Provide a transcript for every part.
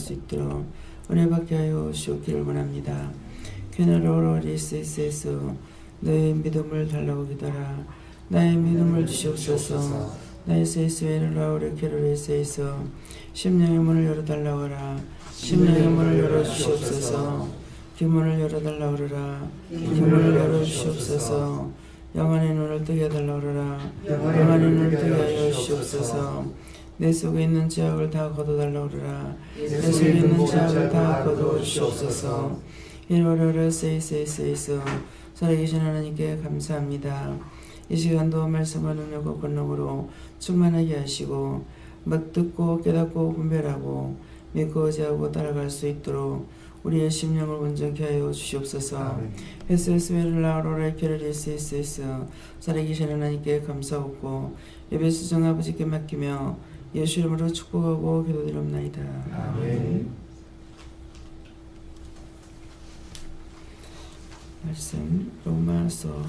수 있도록 은혜 받게 하여 주옵기를 원합니다. 캐나로리스에서 너의 믿음을 달라고 기도하라. 나의 믿음을 주시옵소서. 나의 세스웨를 라우레 캐로리스에서 심령의 문을 열어달라고 하라. 심령의 문을 열어주시옵소서. 귀문을 열어달라고 하라. 귀문을 열어주시옵소서. 영안의 눈을 뜨게 해달라고 하라. 영안의 눈을 뜨게 하여 주시옵소서. 내 속에 있는 죄악을 다 거둬달라고 하라. 내 속에 있는 죄악을 다 거둬주시옵소서. 이로르르 세이세이세이서 살아계신 하나님께 감사합니다. 이 시간도 말씀과 능력과 권능으로 충만하게 하시고 듣고 깨닫고 분별하고 믿고 의지하고 따라갈 수 있도록 우리의 심령을 온전케 하여 주시옵소서. 헤스스웨르라로레 케르리스에서 살아계신 하나님께 감사하고 예배수 정 아버지께 맡기며 예수 이름으로 축복하고 기도드립나이다. 아멘. 말씀 로마서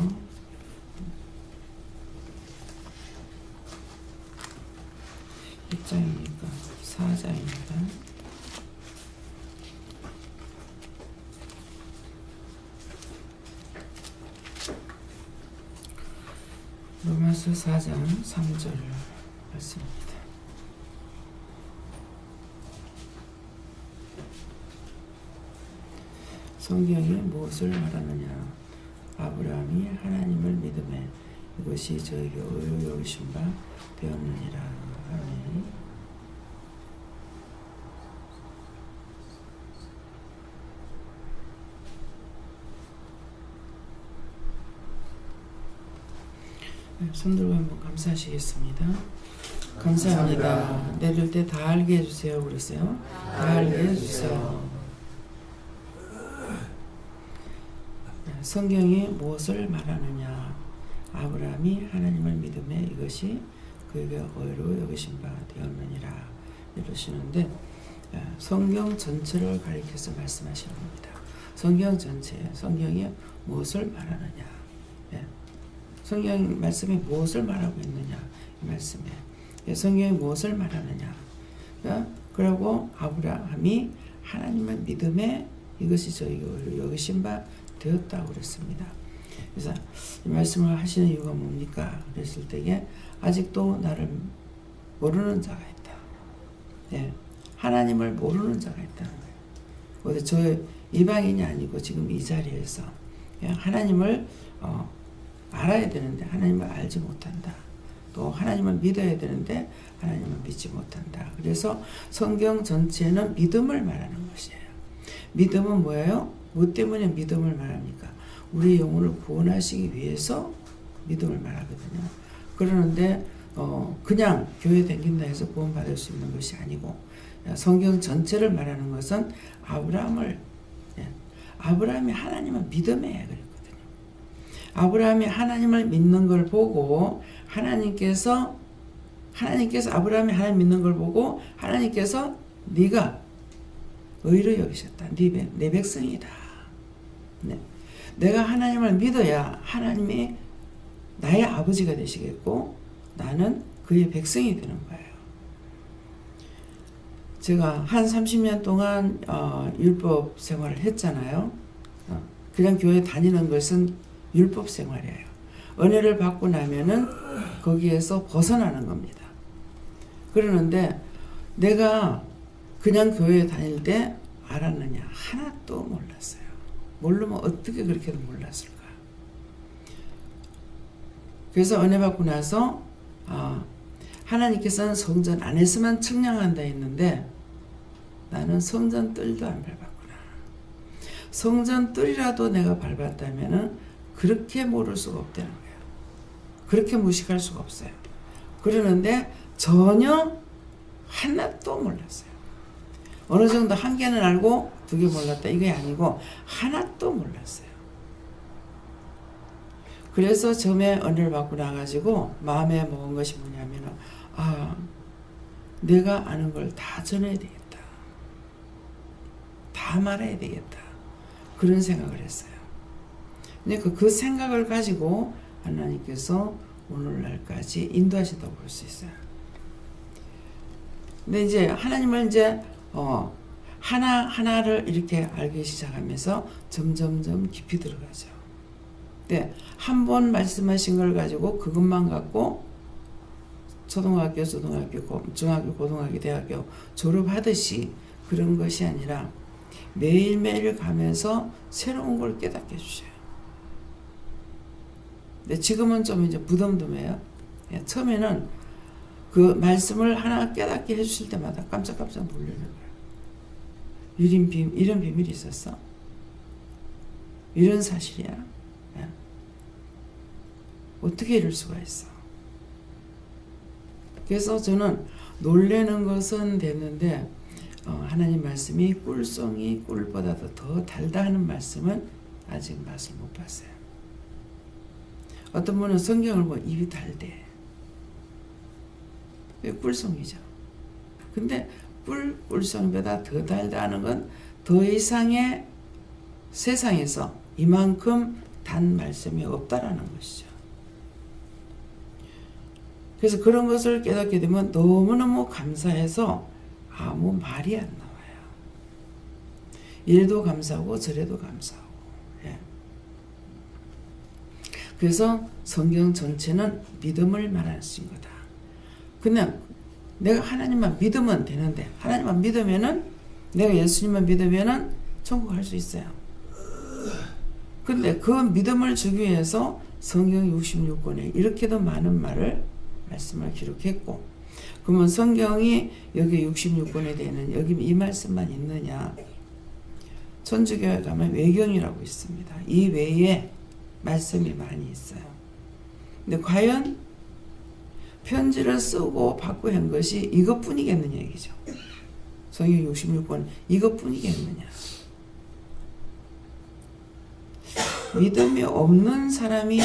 1장이니까 4장입니다. 로마서 4장 3절 말씀입니다. 성경이 무엇을 말하느냐? 아브라함이 하나님을 믿음에 이것이 저에게 의로 여기신 바 되었느니라. 아멘. 손들고 한번 감사하시겠습니다. 감사합니다. 내릴 때 다 알게 해주세요. 그랬어요. 다 알게 해주세요. 성경이 무엇을 말하느냐? 아브라함이 하나님을 믿음에 이것이 그에게 의로 여기신 바 되었느니라 이러시는데 성경 전체를 가리켜서 말씀하시는 겁니다. 성경 전체, 성경이 무엇을 말하느냐? 성경 말씀이 무엇을 말하고 있느냐? 이 말씀에 성경이 무엇을 말하느냐? 그리고 아브라함이 하나님을 믿음에 이것이 저에게 의로 여기신 바 되었다고 그랬습니다. 그래서 이 말씀을 하시는 이유가 뭡니까? 그랬을 때에 아직도 나를 모르는 자가 있다. 하나님을 모르는 자가 있다는 거예요. 어디 저 이방인이 아니고 지금 이 자리에서 하나님을 알아야 되는데 하나님을 알지 못한다. 또 하나님을 믿어야 되는데 하나님을 믿지 못한다. 그래서 성경 전체는 믿음을 말하는 것이에요. 믿음은 뭐예요? 뭐 때문에 믿음을 말합니까? 우리 영혼을 구원하시기 위해서 믿음을 말하거든요. 그러는데 그냥 교회 다닌다 해서 구원받을 수 있는 것이 아니고 성경 전체를 말하는 것은 아브라함이 하나님을 믿음에 그랬거든요. 아브라함이 하나님을 믿는 걸 보고 하나님께서 아브라함이 하나님 믿는 걸 보고 하나님께서 네가 의로 여기셨다. 내 백성이다. 내가 하나님을 믿어야 하나님이 나의 아버지가 되시겠고 나는 그의 백성이 되는 거예요. 제가 한 30년 동안 율법 생활을 했잖아요. 그냥 교회 다니는 것은 율법 생활이에요. 은혜를 받고 나면은 거기에서 벗어나는 겁니다. 그러는데 내가 그냥 교회에 다닐 때 알았느냐? 하나도 몰랐어요. 모르면 어떻게 그렇게도 몰랐을까? 그래서 은혜 받고 나서 하나님께서는 성전 안에서만 측량한다 했는데 나는 성전 뜰도 안 밟았구나. 성전 뜰이라도 내가 밟았다면은 그렇게 모를 수가 없다는 거예요. 그렇게 무식할 수가 없어요. 그러는데 전혀 하나도 몰랐어요. 어느 정도 한 개는 알고 두 개 몰랐다 이게 아니고 하나도 몰랐어요. 그래서 처음에 은혜를 받고 나가지고 마음에 먹은 것이 뭐냐면 내가 아는 걸 다 전해야 되겠다. 다 말해야 되겠다. 그런 생각을 했어요. 근데 그 생각을 가지고 하나님께서 오늘날까지 인도하신다고 볼 수 있어요. 근데 이제 하나님을 이제 하나하나를 이렇게 알기 시작하면서 점점점 깊이 들어가죠. 네, 한 번 말씀하신 걸 가지고 그것만 갖고 초등학교, 중학교, 고등학교, 대학교 졸업하듯이 그런 것이 아니라 매일매일 가면서 새로운 걸 깨닫게 해주셔요. 근데 지금은 좀 이제 무덤덤해요. 예, 처음에는 그 말씀을 하나 깨닫게 해주실 때마다 깜짝깜짝 놀라는 거예요. 이런 비밀이 있었어? 이런 사실이야? 예. 어떻게 이럴 수가 있어? 그래서 저는 놀라는 것은 됐는데 하나님 말씀이 꿀송이 꿀보다도 더 달다 하는 말씀은 아직 맛을 못 봤어요. 어떤 분은 성경을 보면 입이 달대. 꿀송이죠. 근데 꿀송이보다 더 달다는 건 더 이상의 세상에서 이만큼 단 말씀이 없다라는 것이죠. 그래서 그런 것을 깨닫게 되면 너무너무 감사해서 아무 말이 안 나와요. 이래도 감사하고 저래도 감사하고. 예. 그래서 성경 전체는 믿음을 말하신 거다. 그냥 내가 하나님만 믿으면 되는데, 하나님만 믿으면은, 내가 예수님만 믿으면은 천국 갈 수 있어요. 근데 그 믿음을 주기 위해서 성경 66권에 이렇게도 많은 말씀을 기록했고, 그러면 성경이 여기 66권에 되는 여기 이 말씀만 있느냐? 천주교에 가면 외경이라고 있습니다. 이 외에 말씀이 많이 있어요. 근데 과연 편지를 쓰고 받고 한 것이 이것뿐이겠느냐 얘기죠. 성경 66권 이것뿐이겠느냐. 믿음이 없는 사람이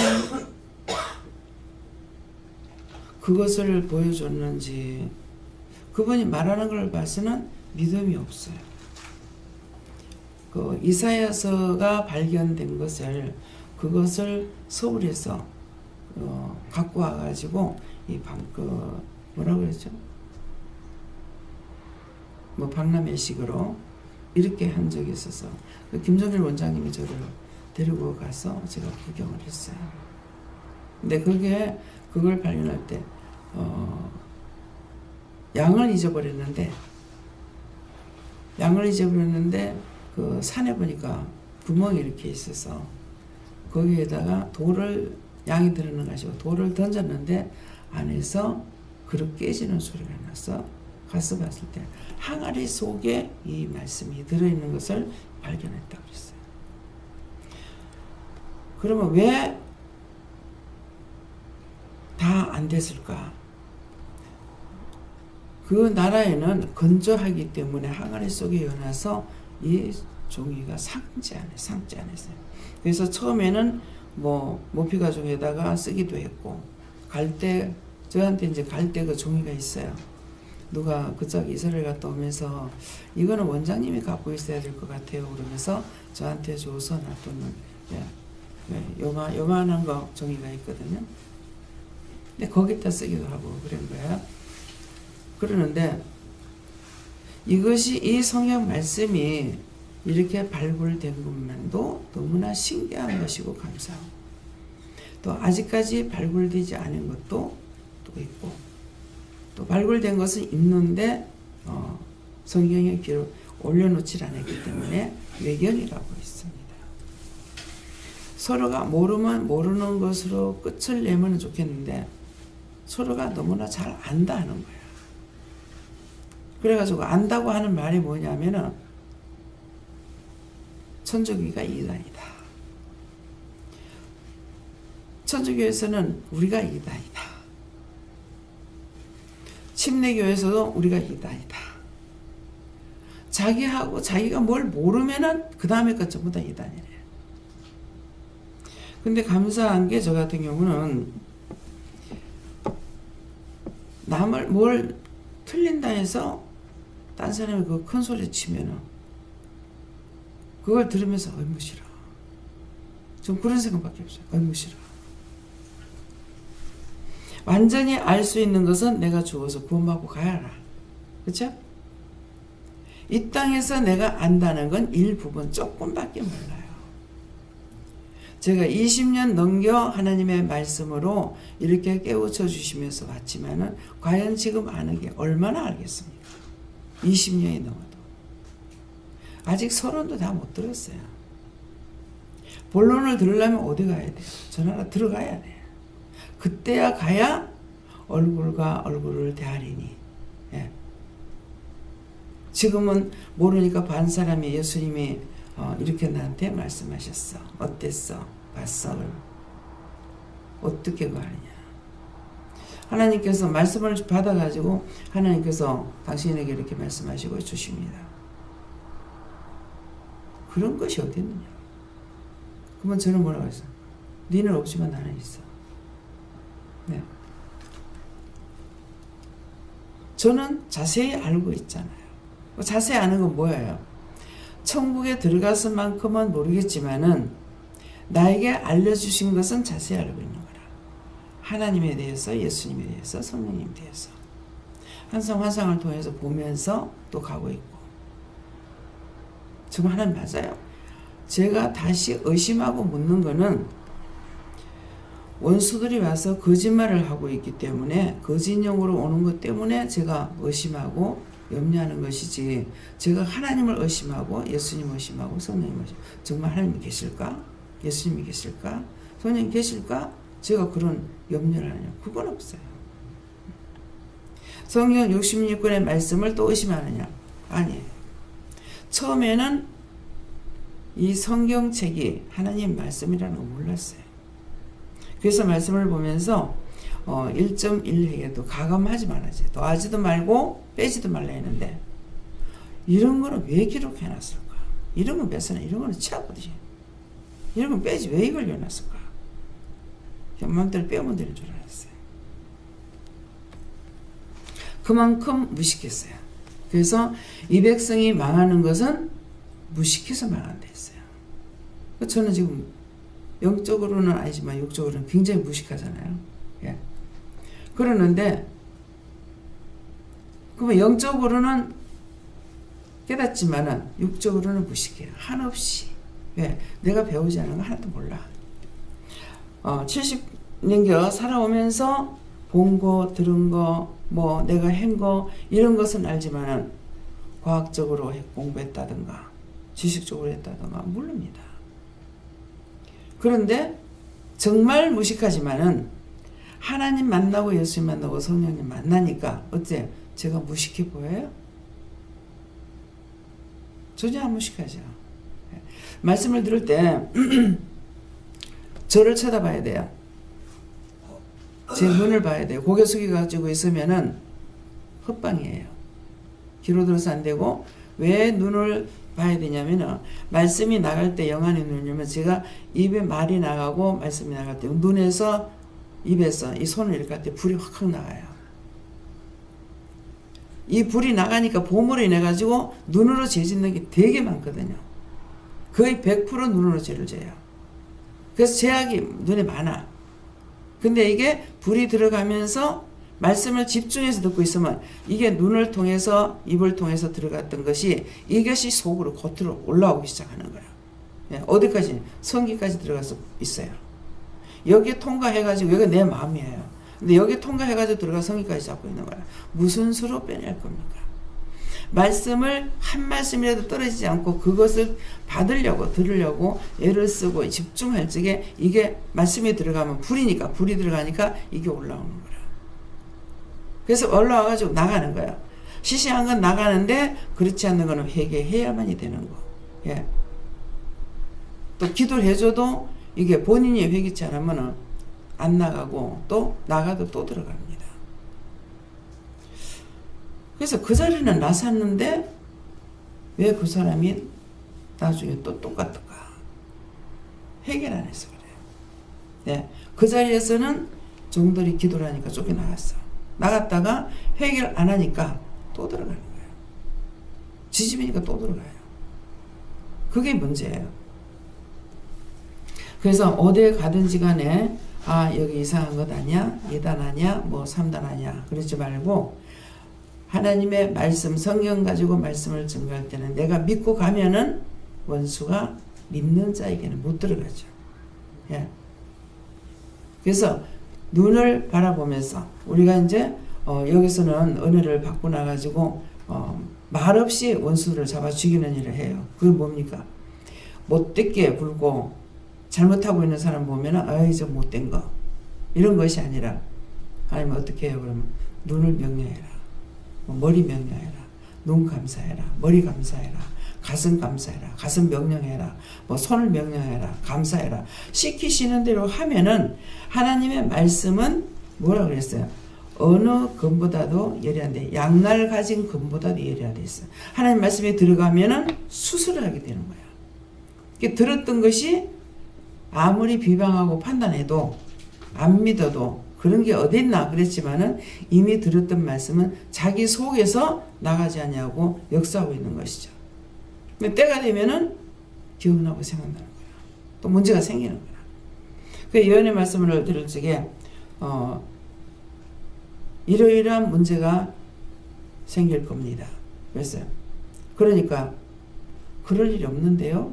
그것을 보여줬는지, 그분이 말하는 걸 봐서는 믿음이 없어요. 그 이사야서가 발견된 그것을 서울에서 갖고 와가지고 뭐라고 그랬죠? 뭐 박람회식으로 이렇게 한 적이 있어서 김정일 원장님이 저를 데리고 가서 제가 구경을 했어요. 근데 그걸 발견할 때 양을 잊어버렸는데 그 산에 보니까 구멍이 이렇게 있어서 거기에다가 양이 들어있는 가지고 돌을 던졌는데 안에서 그릇 깨지는 소리가 나서 가서 봤을 때 항아리 속에 이 말씀이 들어있는 것을 발견했다고 그랬어요. 그러면 왜 다 안 됐을까? 그 나라에는 건조하기 때문에 항아리 속에 넣어놔서 이 종이가 상지 않았어요. 그래서 처음에는 모피가종에다가 쓰기도 했고, 저한테 이제 갈대 그 종이가 있어요. 누가 그쪽 이스라엘 갔다 오면서 이거는 원장님이 갖고 있어야 될 것 같아요. 그러면서 저한테 줘서 놔두는 요만한 거 종이가 있거든요. 근데 거기다 쓰기도 하고 그런 거야. 그러는데 이 성경 말씀이 이렇게 발굴된 것만도 너무나 신기한 것이고 감사하고, 또 아직까지 발굴되지 않은 것도 또 있고, 또 발굴된 것은 있는데 성경에 기록 올려놓지 않았기 때문에 외경이라고 있습니다. 서로가 모르면 모르는 것으로 끝을 내면 좋겠는데 서로가 너무나 잘 안다 하는 거야. 그래가지고 안다고 하는 말이 뭐냐면은 천주교가 이단이다. 천주교에서는 우리가 이단이다. 침례교에서도 우리가 이단이다. 자기가 뭘 모르면은 그 다음에 것 전부 다 이단이래. 근데 감사한 게 저 같은 경우는 남을 뭘 틀린다 해서 딴 사람이 그 큰 소리 치면은 그걸 들으면서 어이구 싫어. 좀 그런 생각밖에 없어요. 어이구 싫어. 완전히 알 수 있는 것은 내가 죽어서 구원받고 가야 알아. 그렇죠? 이 땅에서 내가 안다는 건 일부분 조금밖에 몰라요. 제가 20년 넘겨 하나님의 말씀으로 이렇게 깨우쳐 주시면서 왔지만은 과연 지금 아는 게 얼마나 알겠습니까? 20년이 넘어도. 아직 서론도 다 못 들었어요. 본론을 들으려면 어디 가야 돼요? 저 나라 들어가야 돼요. 그때야 가야 얼굴과 얼굴을 대하리니. 예. 지금은 모르니까 반 사람이 예수님이 이렇게 나한테 말씀하셨어. 어땠어? 봤어? 어떻게 가느냐? 하나님께서 말씀을 받아가지고 하나님께서 당신에게 이렇게 말씀하시고 주십니다. 그런 것이 어디 있느냐? 그러면 저는 뭐라고 했어? 니는 없지만 나는 있어. 네. 저는 자세히 알고 있잖아요. 자세히 아는 건 뭐예요? 천국에 들어갔을 만큼은 모르겠지만은 나에게 알려주신 것은 자세히 알고 있는 거라. 하나님에 대해서, 예수님에 대해서, 성령님에 대해서 항상 환상을 통해서 보면서 또 가고 있고. 정말 하나님 맞아요. 제가 다시 의심하고 묻는 거는 원수들이 와서 거짓말을 하고 있기 때문에 거짓령으로 오는 것 때문에 제가 의심하고 염려하는 것이지, 제가 하나님을 의심하고 예수님 의심하고 성령님 의심, 정말 하나님이 계실까? 예수님이 계실까? 성령님 계실까? 제가 그런 염려를 하냐? 그건 없어요. 성경 66권의 말씀을 또 의심하느냐? 아니에요. 처음에는 이 성경책이 하나님 말씀이라는 걸 몰랐어요. 그래서 말씀을 보면서 1.1회에도 가감하지 말아야지. 더하지도 말고 빼지도 말라 했는데 이런 거는 왜 기록해놨을까? 이런 건 뺐으나 이런 거는 치아버리지. 이런 건 빼지 왜 이걸 해놨을까? 마음대로 빼면 되는 줄 알았어요. 그만큼 무식했어요. 그래서 이 백성이 망하는 것은 무식해서 망한다 했어요. 저는 지금 영적으로는 아니지만 육적으로는 굉장히 무식하잖아요. 예. 그러는데 그러면 영적으로는 깨닫지만은 육적으로는 무식해요. 한없이. 왜? 내가 배우지 않은 거 하나도 몰라. 70년겨 살아오면서 본 거, 들은 거, 뭐 내가 한 거 이런 것은 알지만은 과학적으로 공부했다든가 지식적으로 했다든가 모릅니다. 그런데 정말 무식하지만은 하나님 만나고 예수님 만나고 성령님 만나니까 어때? 제가 무식해 보여요? 전혀 안 무식하죠. 말씀을 들을 때 저를 쳐다봐야 돼요. 제 눈을 봐야 돼요. 고개 숙여가지고 있으면은 헛방이에요. 귀로 들어서 안 되고, 왜 눈을 봐야 되냐면은 말씀이 나갈 때 영안의 눈이면 제가 입에 말이 나가고 말씀이 나갈 때 눈에서 입에서 이 손을 이렇게 할 때 불이 확 나가요. 이 불이 나가니까 봄으로 인해 가지고 눈으로 죄 짓는 게 되게 많거든요. 거의 100% 눈으로 죄를 져요. 그래서 죄악이 눈에 많아. 근데 이게 불이 들어가면서 말씀을 집중해서 듣고 있으면 이게 눈을 통해서 입을 통해서 들어갔던 것이 이것이 속으로 겉으로 올라오기 시작하는 거야. 예, 어디까지? 성기까지 들어가서 있어요. 여기에 통과해가지고 여기가 내 마음이에요. 근데 여기 통과해가지고 들어가 성기까지 잡고 있는 거야. 무슨 수로 빼낼 겁니까? 말씀을 한 말씀이라도 떨어지지 않고 그것을 받으려고 들으려고 애를 쓰고 집중할 적에 이게 말씀이 들어가면 불이니까 불이 들어가니까 이게 올라오는 거야. 그래서 올라와가지고 나가는 거야. 시시한 건 나가는데 그렇지 않는 거는 회개해야만이 되는 거. 예. 또 기도를 해줘도 이게 본인이 회개치 않으면 안 나가고 또 나가도 또 들어갑니다. 그래서 그 자리는 나섰는데 왜 그 사람이 나중에 또 똑같을까? 해결 안 해서 그래요. 네. 그 자리에서는 종들이 기도를 하니까 쫓겨나갔어. 나갔다가 해결 안 하니까 또 들어가는 거예요. 지집이니까 또 들어가요. 그게 문제예요. 그래서 어디에 가든지 간에 여기 이상한 것 아니야? 2단 아니야? 뭐 3단 아니야? 그러지 말고 하나님의 말씀, 성경 가지고 말씀을 증거할 때는 내가 믿고 가면은 원수가 믿는 자에게는 못 들어가죠. 예. 그래서 눈을 바라보면서 우리가 이제 여기서는 은혜를 받고 나가지고 말없이 원수를 잡아 죽이는 일을 해요. 그게 뭡니까? 못되게 굴고 잘못하고 있는 사람 보면은 아이 저 못된 거 이런 것이 아니라 하나님 어떻게 해요? 그러면 눈을 명령해라, 머리 명령해라, 눈 감사해라, 머리 감사해라, 가슴 감사해라, 가슴 명령해라, 손을 명령해라, 감사해라. 시키시는 대로 하면은 하나님의 말씀은 뭐라 그랬어요? 어느 금보다도 예리한데 양날 가진 금보다도 예리하다 했어요. 하나님 말씀에 들어가면은 수술을 하게 되는 거야. 들었던 것이 아무리 비방하고 판단해도 안 믿어도 그런 게 어딨나 그랬지만은 이미 들었던 말씀은 자기 속에서 나가지 않냐고 역사하고 있는 것이죠. 근데 때가 되면은 기억나고 생각나는 거야. 또 문제가 생기는 거야. 그 예언의 말씀을 들을 적에 이러이러한 문제가 생길 겁니다. 그랬어요. 그러니까 그럴 일이 없는데요.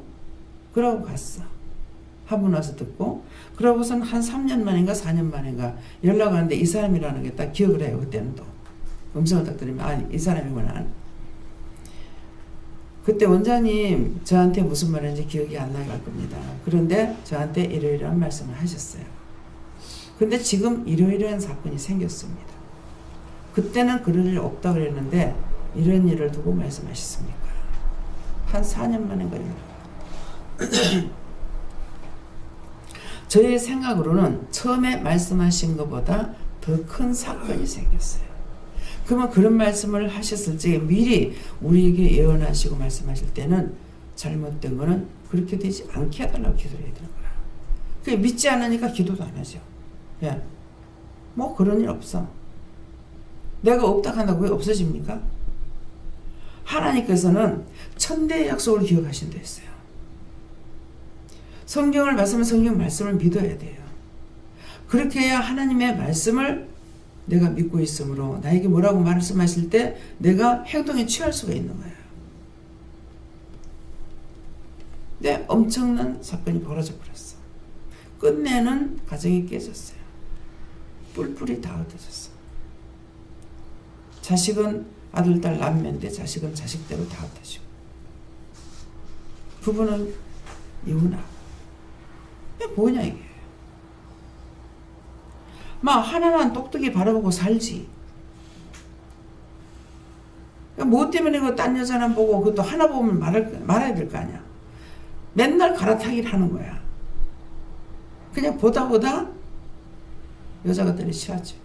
그러고 갔어. 한번 와서 듣고 그러고선 한 3년 만인가 4년 만인가 연락 왔는데 이 사람이라는 게 딱 기억을 해요. 그때는 또 음성을 딱 들으면 아, 이 사람이구나. 그때 원장님 저한테 무슨 말인지 기억이 안 나갈 겁니다. 그런데 저한테 이러이러한 말씀을 하셨어요. 근데 지금 이러이러한 사건이 생겼습니다. 그때는 그럴 일 없다고 그랬는데 이런 일을 두고 말씀하셨습니까? 한 4년 만인가 저의 생각으로는 처음에 말씀하신 것보다 더 큰 사건이 생겼어요. 그러면 그런 말씀을 하셨을 때 미리 우리에게 예언하시고 말씀하실 때는 잘못된 거는 그렇게 되지 않게 해달라고 기도를 해야 되는 거야. 그게 믿지 않으니까 기도도 안 하죠. 예. 뭐 그런 일 없어. 내가 없다 한다고 왜 없어집니까? 하나님께서는 천대의 약속을 기억하신다 했어요. 성경을 말씀은 성경 말씀을 믿어야 돼요. 그렇게 해야 하나님의 말씀을 내가 믿고 있으므로 나에게 뭐라고 말씀하실 때 내가 행동에 취할 수가 있는 거예요. 근데 엄청난 사건이 벌어져 버렸어. 끝내는 가정이 깨졌어요. 뿔뿔이 다 흩어졌어. 자식은 아들, 딸, 남매인데 자식은 자식대로 다 흩어지고 부부는 이혼하고 이게 뭐냐 이게. 막 하나만 똑똑히 바라보고 살지. 뭐 때문에 그 딴 여자는 보고 그것도 하나 보면 말아야 될 거 아니야. 맨날 갈아타기를 하는 거야. 그냥 보다 여자가 때려치웠지.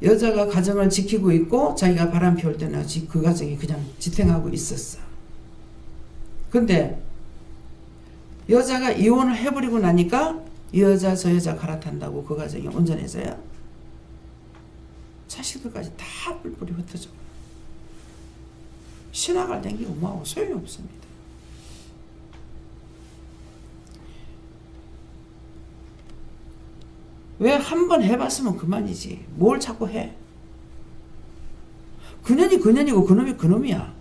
여자가 가정을 지키고 있고 자기가 바람 피울 때는 그 가정이 그냥 지탱하고 있었어. 근데 여자가 이혼을 해버리고 나니까 이 여자 저 여자 갈아탄다고 그 가정이 온전해져요? 자식들까지 다 뿔뿔이 흩어져. 신학을 댕기고 뭐하고 소용이 없습니다. 왜 한 번 해봤으면 그만이지. 뭘 자꾸 해. 그년이 그년이고 그놈이 그놈이야.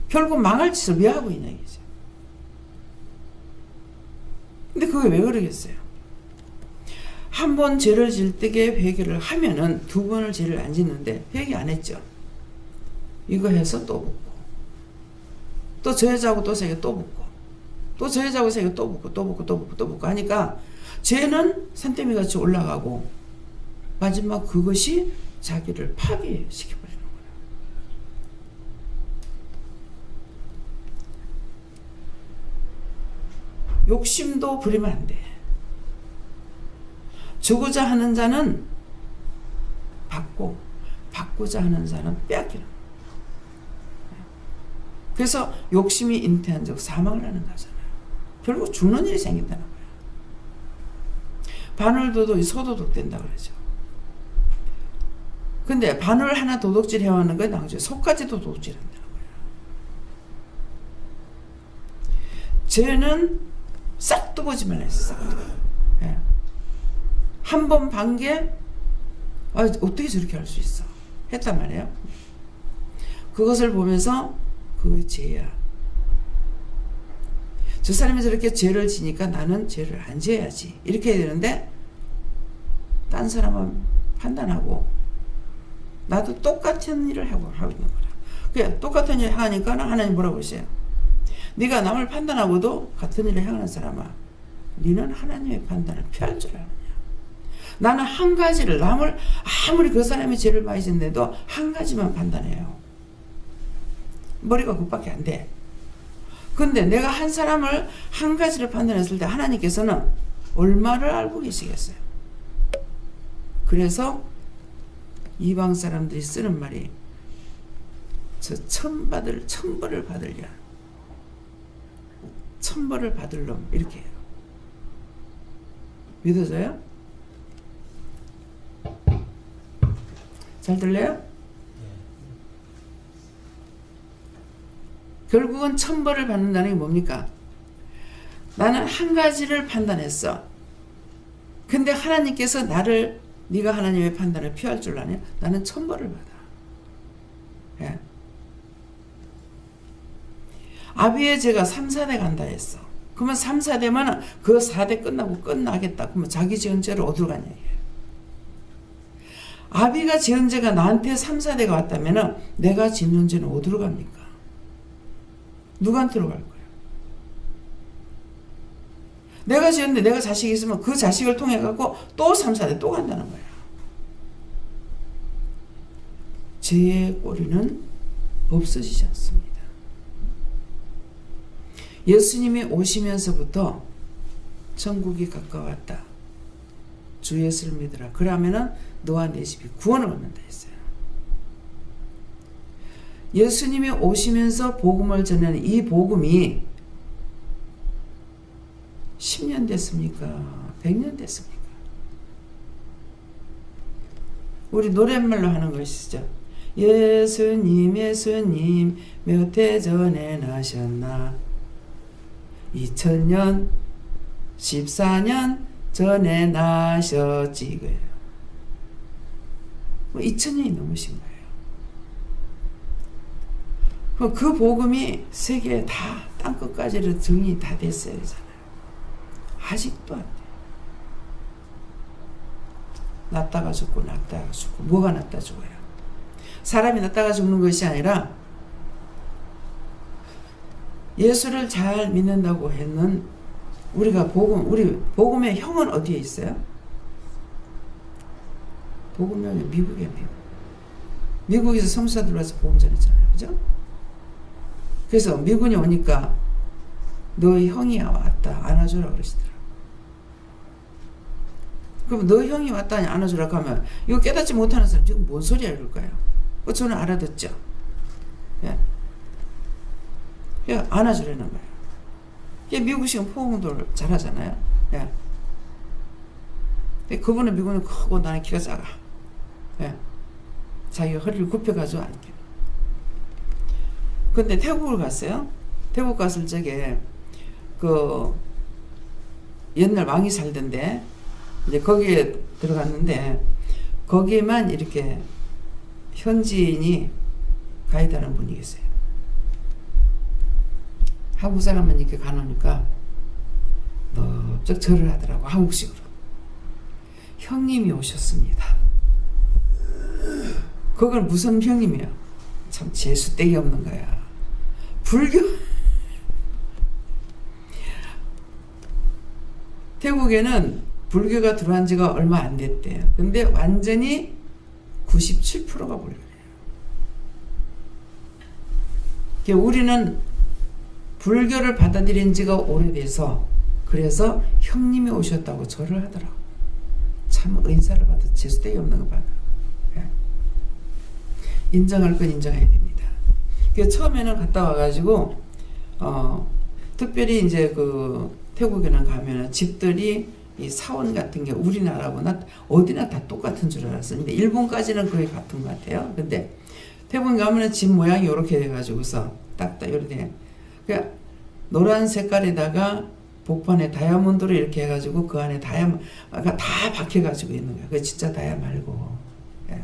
결국 망할 짓을 왜 하고 있냐 이거죠. 근데 그게 왜 그러겠어요? 한 번 죄를 질 때에 회개를 하면은 두 번을 죄를 안 짓는데 회개 안 했죠. 이거 해서 또 붙고 또 저 여자하고 또 세게 또 붙고 또 저 여자하고 세게 또 붙고 또 붙고 또 붙고 또 붙고 하니까 죄는 산더미 같이 올라가고 마지막 그것이 자기를 파괴시켜버리는 거예요. 욕심도 부리면 안 돼. 주고자 하는 자는 받고 받고자 하는 자는 빼앗기는 거예요. 그래서 욕심이 잉태한 적 사망을 하는 거잖아요. 결국 죽는 일이 생긴다는 거예요. 바늘도둑이 소도둑 된다 그러죠. 근데 바늘 하나 도둑질 해왔는 건 나중에 속까지 도둑질 한다는 거예요. 죄는 싹 두고 보지 말라 했어. 싹 두고. 예. 한 번 반 게 어떻게 저렇게 할 수 있어 했단 말이에요. 그것을 보면서 그게 죄야. 저 사람이 저렇게 죄를 지니까 나는 죄를 안 지어야지 이렇게 해야 되는데 딴 사람은 판단하고 나도 똑같은 일을 하고 있는 거야. 그래, 똑같은 일을 하니까 하나님 뭐라고 하세요? 네가 남을 판단하고도 같은 일을 행하는 사람아, 너는 하나님의 판단을 피할 줄 아느냐. 나는 한 가지를, 남을 아무리 그 사람이 죄를 많이 짓는데도 한 가지만 판단해요. 머리가 그밖에 안 돼. 근데 내가 한 사람을 한 가지를 판단했을 때 하나님께서는 얼마를 알고 계시겠어요? 그래서 이방 사람들이 쓰는 말이 저 천벌을 받으랴. 천벌을 받을 놈 이렇게 해요. 믿어져요? 잘 들려요? 결국은 천벌을 받는다는 게 뭡니까? 나는 한 가지를 판단했어. 근데 하나님께서 나를, 네가 하나님의 판단을 피할 줄 아냐? 나는 천벌을 받아. 예. 아비의 죄가 3, 4대 간다 했어. 그러면 3, 4대면 그 4대 끝나겠다. 그러면 자기 지은 죄를 어디로 가냐. 아비가 지은 죄가 나한테 3, 4대가 왔다면 내가 짓는 죄는 어디로 갑니까? 누구한테로 갈 거예요? 내가 지었는데 내가 자식이 있으면 그 자식을 통해 갖고 또 3, 4대 또 간다는 거야. 죄의 꼬리는 없어지지 않습니다. 예수님이 오시면서부터 천국이 가까웠다. 주 예수를 믿으라. 그러면은 너와 내 집이 구원을 얻는다 했어요. 예수님이 오시면서 복음을 전하는 이 복음이 10년 됐습니까? 100년 됐습니까? 우리 노랫말로 하는 것이죠. 예수님 예수님 몇 해 전에 나셨나 2000년 14년 전에 나셨지 이거예요. 2000년이 넘으신 거예요. 그 복음이 세계에 다 땅끝까지로 정리 다 됐어야 되잖아요. 아직도 안 돼. 낫다가 죽고 낫다가 죽고. 뭐가 낫다 죽어요? 사람이 낫다가 죽는 것이 아니라 예수를 잘 믿는다고 했는 우리가 우리 복음의 형은 어디에 있어요? 복음의 형이 미국에 미국에서 성수사들 와서 복음 전했잖아요. 그죠? 그래서 미군이 오니까 너의 형이 왔다 안아주라 그러시더라고. 그럼 너 형이 왔다 안아주라 하면 이거 깨닫지 못하는 사람 지금 뭔 소리야 이럴까요? 저는 알아듣죠. 예. 예, 안아주라는 거예요. 예, 미국식은 포옹도 잘하잖아요. 예. 그분은 미국은 크고 나는 키가 작아. 예. 자기가 허리를 굽혀가지고 앉게. 근데 태국을 갔어요. 태국 갔을 적에 그 옛날 왕이 살던데 이제 거기에 들어갔는데 거기에만 이렇게 현지인이 가이드하는 분이 계세요. 한국 사람은 이렇게 가놓으니까 넓적 절을 하더라고. 한국식으로. 형님이 오셨습니다. 그건 무슨 형님이야? 참 재수떼기 없는 거야. 불교 태국에는 불교가 들어온 지가 얼마 안 됐대요. 근데 완전히 97%가 불교예요. 우리는 불교를 받아들인 지가 오래돼서 그래서 형님이 오셨다고 절을 하더라고. 참 인사를 받아 재수떼기 없는 거 받아. 인정할 건 인정해야 됩니다. 처음에는 갔다 와가지고 특별히 이제 그 태국에는 가면은 집들이 이 사원 같은 게 우리나라보다 어디나 다 똑같은 줄 알았어요. 근데 일본까지는 거의 같은 것 같아요. 근데 태국 가면은 집 모양이 이렇게 돼가지고서 딱딱 이렇게 돼. 그러니까 노란 색깔에다가 복판에 다이아몬드로 이렇게 해가지고 그 안에 다이아가 다 박혀가지고 있는 거야. 그 진짜 다이아 말고. 예.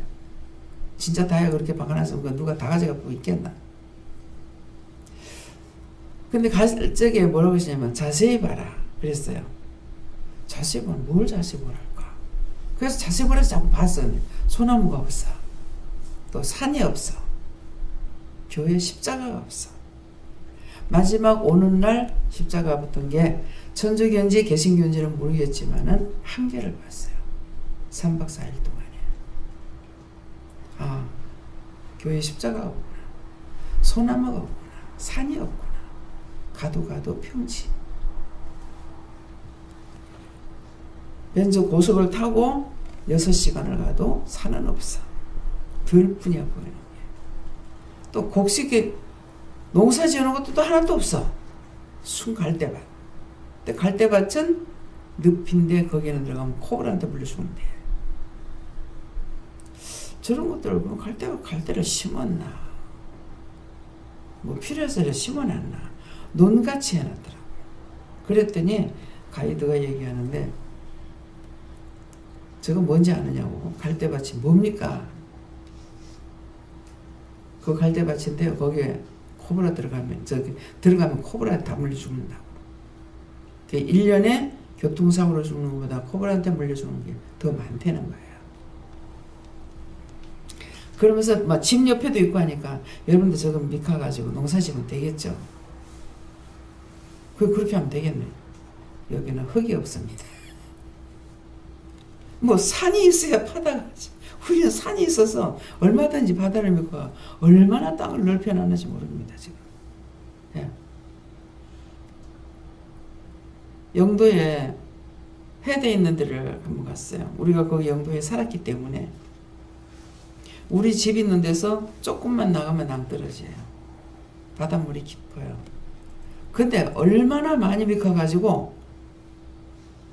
진짜 다이아 그렇게 박아놨으면 그 누가 다 가져가고 있겠나. 근데 갈 적에 뭐라고 하시냐면 자세히 봐라 그랬어요. 자세히 보면 뭘 자세히 보랄까. 그래서 자세히 보라서 자꾸 봤어요. 소나무가 없어. 또 산이 없어. 교회 십자가가 없어. 마지막 오는 날 십자가 붙은 게 천주교인지 개신교인지는 모르겠지만은 한 개를 봤어요. 3박 4일 동안에. 아, 교회 십자가가 없구나. 소나무가 없구나. 산이 없구나. 가도 평지. 벤츠 고속을 타고 6시간을 가도 산은 없어. 들뿐이야 보이는 게. 또 곡식에 농사 지어놓은 것도 또 하나도 없어. 순 갈대밭. 근데 갈대밭은 늪인데 거기는 들어가면 코브라한테 물려 죽는데. 저런 것들을 보면 갈대를 심었나. 뭐 필요해서 심어놨나. 논같이 해놨더라고요. 그랬더니 가이드가 얘기하는데 저거 뭔지 아느냐고. 갈대밭이 뭡니까? 그 갈대밭인데요. 거기에 코브라 들어가면 코브라한테 다 물려 죽는다고. 1년에 교통사고로 죽는 것보다 코브라한테 물려 죽는 게 더 많다는 거예요. 그러면서 막 집 옆에도 있고 하니까 여러분들 저거 미카 가지고 농사 지으면 되겠죠. 그렇게 하면 되겠네. 여기는 흙이 없습니다. 뭐 산이 있어야 바다가 하지. 우리는 산이 있어서 얼마든지 바다를 믿고 얼마나 땅을 넓혀놨는지 모릅니다. 지금. 예. 영도에 해대 있는 데를 한번 갔어요. 우리가 거기 영도에 살았기 때문에 우리 집 있는 데서 조금만 나가면 낭떠러지예요. 바닷물이 깊어요. 근데 얼마나 많이 미쳐가지고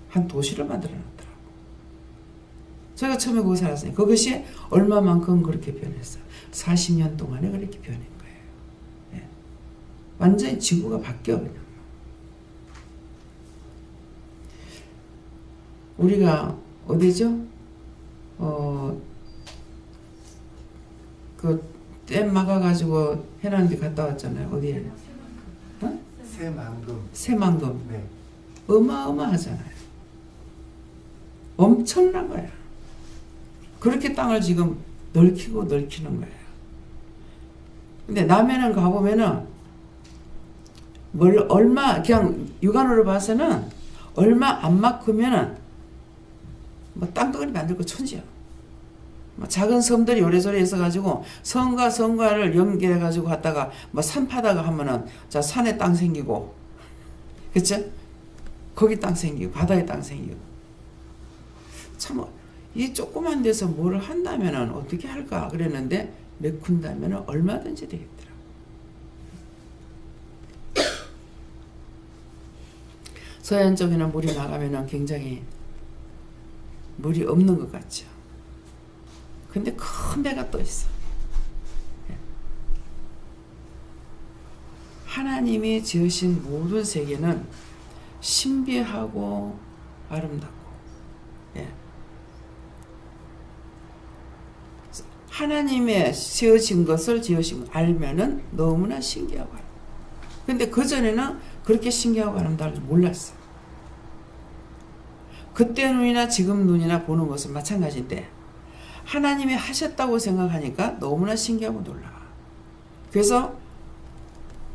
한 도시를 만들어놨더라고. 제가 처음에 거기 살았어요. 그것이 얼마만큼 그렇게 변했어요. 40년 동안에 그렇게 변한 거예요. 예. 완전히 지구가 바뀌어 그냥. 우리가 어디죠? 그 댐 막아가지고 해놨는 데 갔다 왔잖아요. 어디에? 어? 새만금. 네. 어마어마하잖아요. 엄청난 거야. 그렇게 땅을 지금 넓히는 거예요. 근데 남해는 가보면은 얼마 그냥 육안으로 봐서는 얼마 안 막으면은 뭐 땅덩어리 만들고 천지야. 뭐 작은 섬들이 요래저래 있어가지고 섬과 섬과를 연결해가지고 갔다가 뭐 산 파다가 하면은 자 산에 땅 생기고, 그쵸? 거기 땅 생기고 바다에 땅 생기고. 참 이 조그만 데서 뭘 한다면은 어떻게 할까 그랬는데 메꾼다면은 얼마든지 되겠더라. 서해안 쪽에는 물이 나가면은 굉장히 물이 없는 것 같죠. 근데 큰 배가 또 있어. 하나님이 지으신 모든 세계는 신비하고 아름답고, 예. 하나님의 지으신 것을 알면은 너무나 신기하고 아름다워. 근데 그전에는 그렇게 신기하고 아름다울 줄 몰랐어. 그때 눈이나 지금 눈이나 보는 것은 마찬가지인데 하나님이 하셨다고 생각하니까 너무나 신기하고 놀라워. 그래서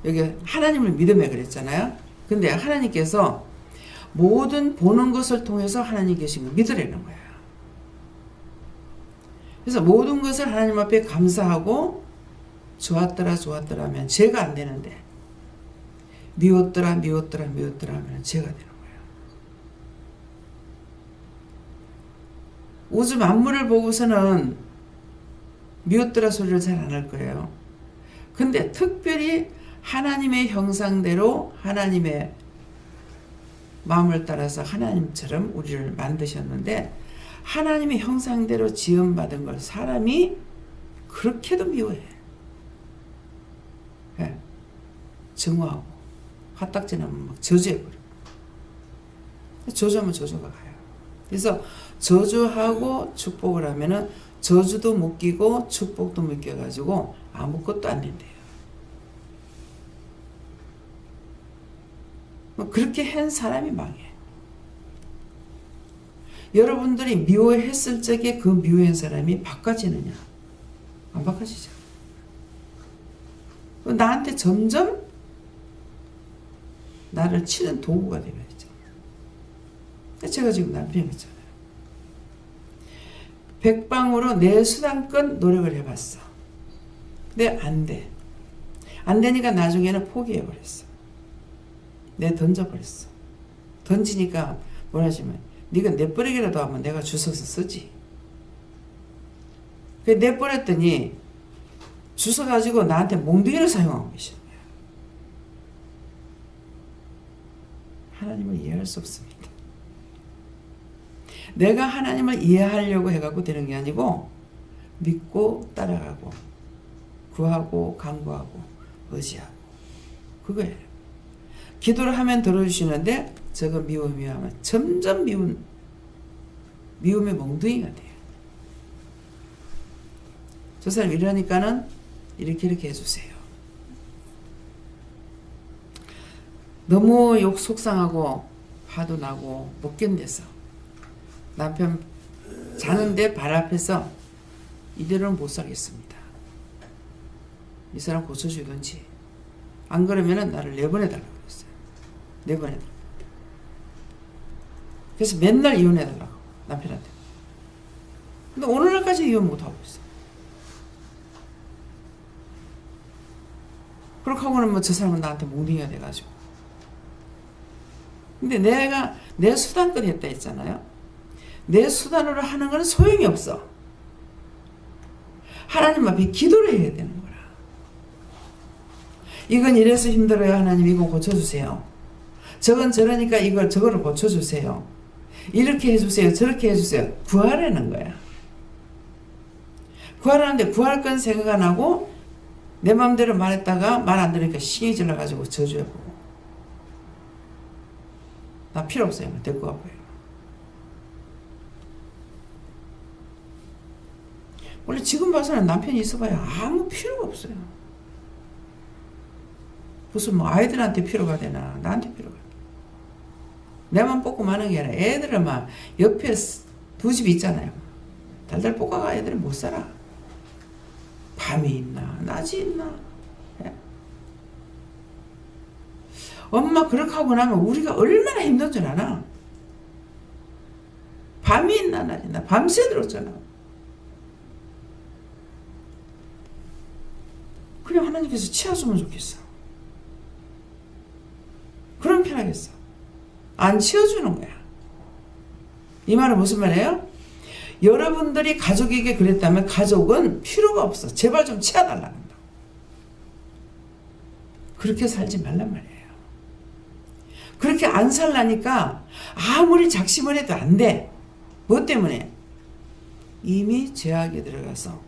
여기 하나님을 믿음에 그랬잖아요. 근데 하나님께서 모든 보는 것을 통해서 하나님 계신 걸 믿으라는 거야. 그래서 모든 것을 하나님 앞에 감사하고 좋았더라 하면 죄가 안 되는데 미웠더라 하면 죄가 되는 거야. 우주 만물을 보고서는 미웠더라 소리를 잘 안 할 거예요. 근데 특별히 하나님의 형상대로 하나님의 마음을 따라서 하나님처럼 우리를 만드셨는데 하나님의 형상대로 지음받은 걸 사람이 그렇게도 미워해. 예. 증오하고 화딱지나면 막 저주해버려. 저주하면 저주가 가요. 그래서 저주하고 축복을 하면은 저주도 못 끼고 축복도 못 껴가지고 아무것도 안 된대요. 그렇게 한 사람이 망해. 여러분들이 미워했을 적에 그 미워한 사람이 바꿔지느냐? 안 바꿔지죠. 나한테 점점 나를 치는 도구가 되어야죠. 제가 지금 남편이 있잖아요. 백방으로 내 수단껏 노력을 해봤어. 근데 안 돼. 안 되니까 나중에는 포기해버렸어. 내가 던져버렸어. 던지니까 뭐라 하시면 네가 내버리기라도 하면 내가 주워서 쓰지. 그래 내버렸더니 주워가지고 나한테 몽둥이를 사용하고 계시는 거야. 하나님을 이해할 수 없습니다. 내가 하나님을 이해하려고 해갖고 되는 게 아니고 믿고 따라가고 구하고 간구하고 의지하고 그거예요. 기도를 하면 들어주시는데 저거 미우면 점점 미움의 몽둥이가 돼요. 저 사람 이러니까는 이렇게 해주세요. 너무 속상하고 화도 나고 못 견뎌서 남편 자는데 발 앞에서 이대로는 못 살겠습니다. 이 사람 고쳐주든지 안 그러면은 나를 내보내달라고 그랬어요. 내보내달라고. 그래서 맨날 이혼해달라고 남편한테. 근데 오늘날까지 이혼 못하고 있어요. 그렇게 하고는 뭐 저 사람은 나한테 몽둥이가 돼가지고. 근데 내가 내 수단껏 했다 했잖아요. 내 수단으로 하는 건 소용이 없어. 하나님 앞에 기도를 해야 되는 거라. 이건 이래서 힘들어요. 하나님 이거 고쳐주세요. 저건 저러니까 저거를 고쳐주세요. 이렇게 해주세요. 저렇게 해주세요. 구하라는 거야. 구하라는데 구할 건 생각 안 하고 내 마음대로 말했다가 말 안 들으니까 신이 질러가지고 저주해보고. 나 필요 없어요. 데리고 가고요. 원래 지금 봐서는 남편이 있어봐야 아무 필요가 없어요. 무슨 뭐 아이들한테 필요가 되나 나한테 필요가 돼. 내만 뽑고 마는 게 아니라 애들은 막 옆에 두 집 있잖아요. 달달 볶아가 애들은 못 살아. 밤이 있나 낮이 있나. 예? 엄마 그렇게 하고 나면 우리가 얼마나 힘든 줄 아나. 밤이 있나 낮이 있나 밤새 들었잖아. 그냥 하나님께서 치워주면 좋겠어. 그럼 편하겠어. 안 치워주는 거야. 이 말은 무슨 말이에요? 여러분들이 가족에게 그랬다면 가족은 필요가 없어. 제발 좀 치워달라는 거. 그렇게 살지 말란 말이에요. 그렇게 안 살라니까 아무리 작심을 해도 안 돼. 뭐 때문에? 이미 죄악에 들어가서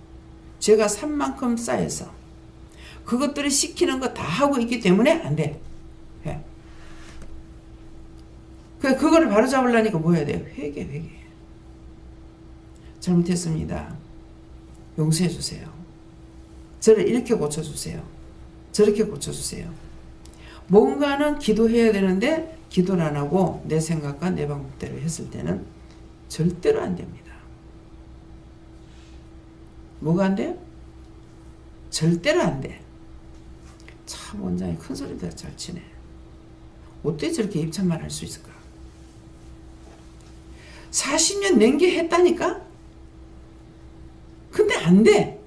죄가 산 만큼 쌓여서 그것들을 시키는 거 다 하고 있기 때문에 안 돼. 예. 그거를 바로 잡으려니까 뭐 해야 돼요? 회개. 잘못했습니다. 용서해 주세요. 저를 이렇게 고쳐주세요. 저렇게 고쳐주세요. 뭔가는 기도해야 되는데 기도를 안 하고 내 생각과 내 방법대로 했을 때는 절대로 안 됩니다. 뭐가 안 돼요? 절대로 안 돼. 참 원장이 큰 소리도 잘 치네. 어떻게 저렇게 입참만 할 수 있을까? 40년 냉개했다니까? 근데 안 돼.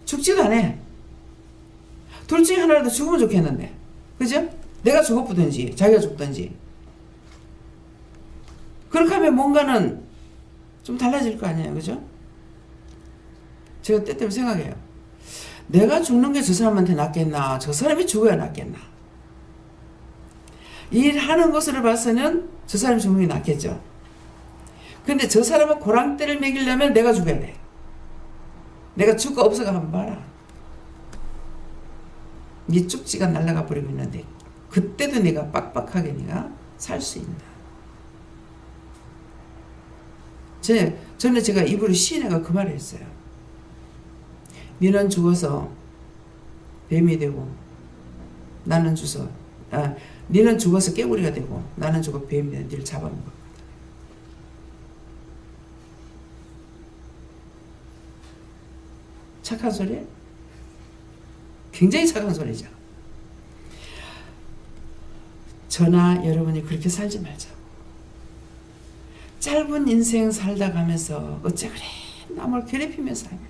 죽지도 않아. 둘 중에 하나라도 죽으면 좋겠는데. 그죠? 내가 죽어보든지 자기가 죽든지. 그렇게 하면 뭔가는 좀 달라질 거 아니에요. 그죠? 제가 때때로 생각해요. 내가 죽는 게 저 사람한테 낫겠나? 저 사람이 죽어야 낫겠나? 일하는 것으로 봐서는 저 사람이 죽는 게 낫겠죠. 근데 저 사람은 고랑대를 먹이려면 내가 죽어야 돼. 내가 죽고 없어가 한번 봐라. 네 쪽지가 날아가 버리고 있는데 그때도 내가 빡빡하게 네가 살 수 있나. 전에 제가 입으로 시인회가 그 말을 했어요. 니는 죽어서 뱀이 되고 나는 니는 죽어서 깨구리가 되고 나는 죽어 뱀이 되고 니를 잡아먹을 거다. 착한 소리? 굉장히 착한 소리죠. 저나 여러분이 그렇게 살지 말자고. 짧은 인생 살다 가면서 어째 그래 남을 괴롭히면서 하냐.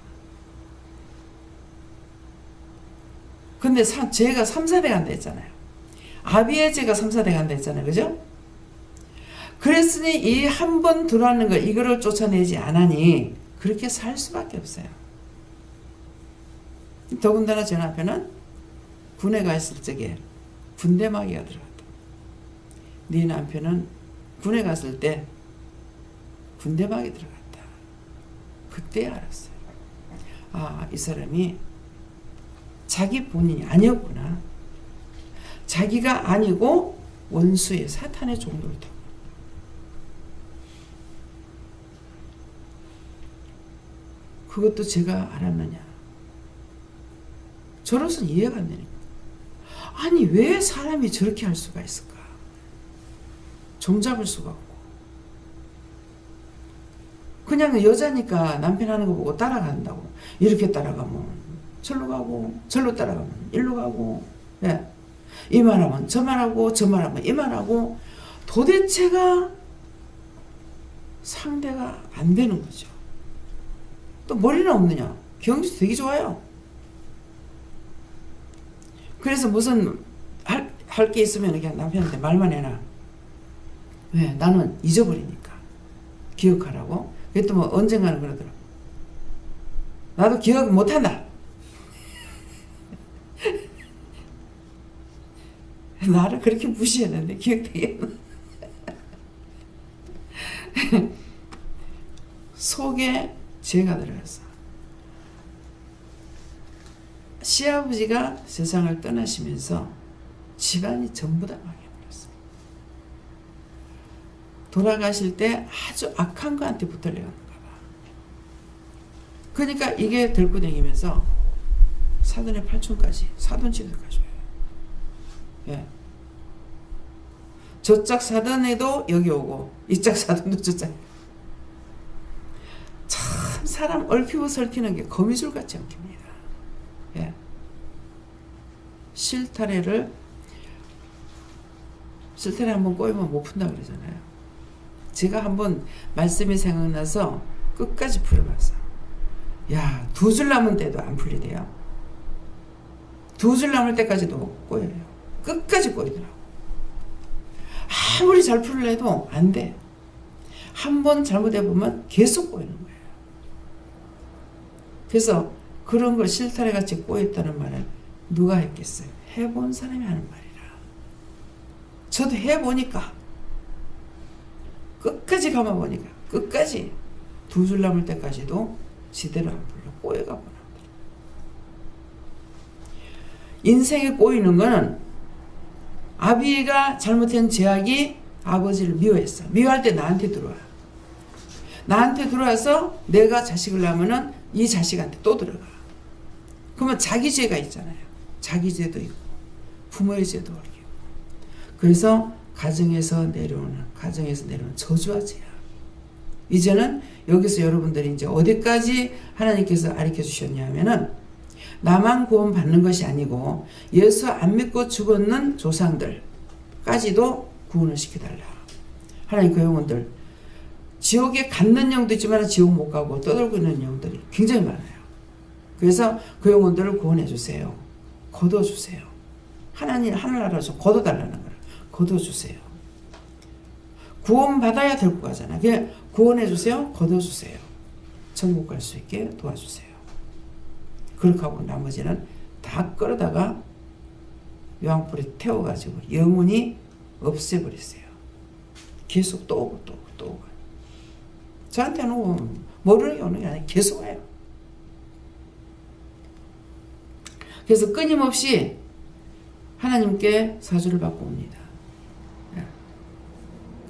근데 죄가 3, 4대 간다 했잖아요. 아비의 죄가 3, 4대 간다 했잖아요. 그죠? 그랬으니 이 한 번 들어왔는 거 이거를 쫓아내지 않으니 그렇게 살 수밖에 없어요. 더군다나 제 남편은 군에 가 있을 적에 군대마귀가 들어갔다. 네 남편은 군에 갔을 때 군대마귀 들어갔다. 그때 알았어요. 아, 이 사람이 자기 본인이 아니었구나. 자기가 아니고 원수의 사탄의 종로를 타고. 그것도 제가 알았느냐. 저로서는 이해가 안 되니까. 아니 왜 사람이 저렇게 할 수가 있을까. 종잡을 수가 없고. 그냥 여자니까 남편 하는 거 보고 따라간다고. 이렇게 따라가면 절로 가고 절로 따라가면 일로 가고, 예. 이만하면 저만하고 저만하면 이만하고 도대체가 상대가 안 되는 거죠. 또 머리는 없느냐. 경지도 되게 좋아요. 그래서 무슨 할 게 있으면 그냥 남편한테 말만 해놔. 왜? 나는 잊어버리니까. 기억하라고. 그랬더니 뭐 언젠가는 그러더라고. 나도 기억 못한다. 나를 그렇게 무시했는데 기억되겠나. 속에 죄가 들어갔어. 시아버지가 세상을 떠나시면서 집안이 전부 다 망해버렸어요. 돌아가실 때 아주 악한 거한테 붙들려갔는가 봐. 그러니까 이게 들고 다니면서 사돈의 팔촌까지 사돈집을 가져요. 예. 저짝 사돈에도 여기 오고 이짝 사돈도 저짝. 참 사람 얽히고 설키는 게 거미줄같이 얽힙니다. 예. 실타래를 한번 꼬이면 못 푼다 그러잖아요. 제가 한번 말씀이 생각나서 끝까지 풀어봤어. 야, 2줄 남은 때도 안 풀리대요. 2줄 남을 때까지도 꼬여요. 끝까지 꼬이더라고. 아무리 잘 풀려도 안 돼. 한 번 잘못해보면 계속 꼬이는 거예요. 그래서 그런 걸 실타래같이 꼬였다는 말은 누가 했겠어요? 해본 사람이 하는 말이라. 저도 해보니까 끝까지 감아보니까 끝까지 2줄 남을 때까지도 지대로 안 풀려. 꼬여가 보나. 인생에 꼬이는 거는 아비가 잘못한 죄악이 아버지를 미워했어. 미워할 때 나한테 들어와. 나한테 들어와서 내가 자식을 낳으면은 이 자식한테 또 들어가. 그러면 자기 죄가 있잖아요. 자기 죄도 있고 부모의 죄도 얽히고. 그래서 가정에서 내려오는 저주와 죄야. 이제는 여기서 여러분들이 이제 어디까지 하나님께서 가르쳐 주셨냐면은 나만 구원 받는 것이 아니고 예수 안 믿고 죽었는 조상들까지도 구원을 시켜달라. 하나님 그 영혼들 지옥에 갖는 영도 있지만 지옥 못 가고 떠돌고 있는 영들이 굉장히 많아요. 그래서 그 영혼들을 구원해 주세요. 거둬 주세요. 하늘나라에서 거둬달라는 거예요. 거둬 주세요. 구원 받아야 될 거 가잖아. 그냥 구원해 주세요. 거둬 주세요. 천국 갈 수 있게 도와주세요. 그렇게 하고 나머지는 다 끌어다가 요한불에 태워가지고 영원히 없애버렸어요. 계속 또 오고 또 오고 또 오고. 저한테는 모르는 게 오는 게 아니라 계속 와요. 그래서 끊임없이 하나님께 사주를 받고 옵니다.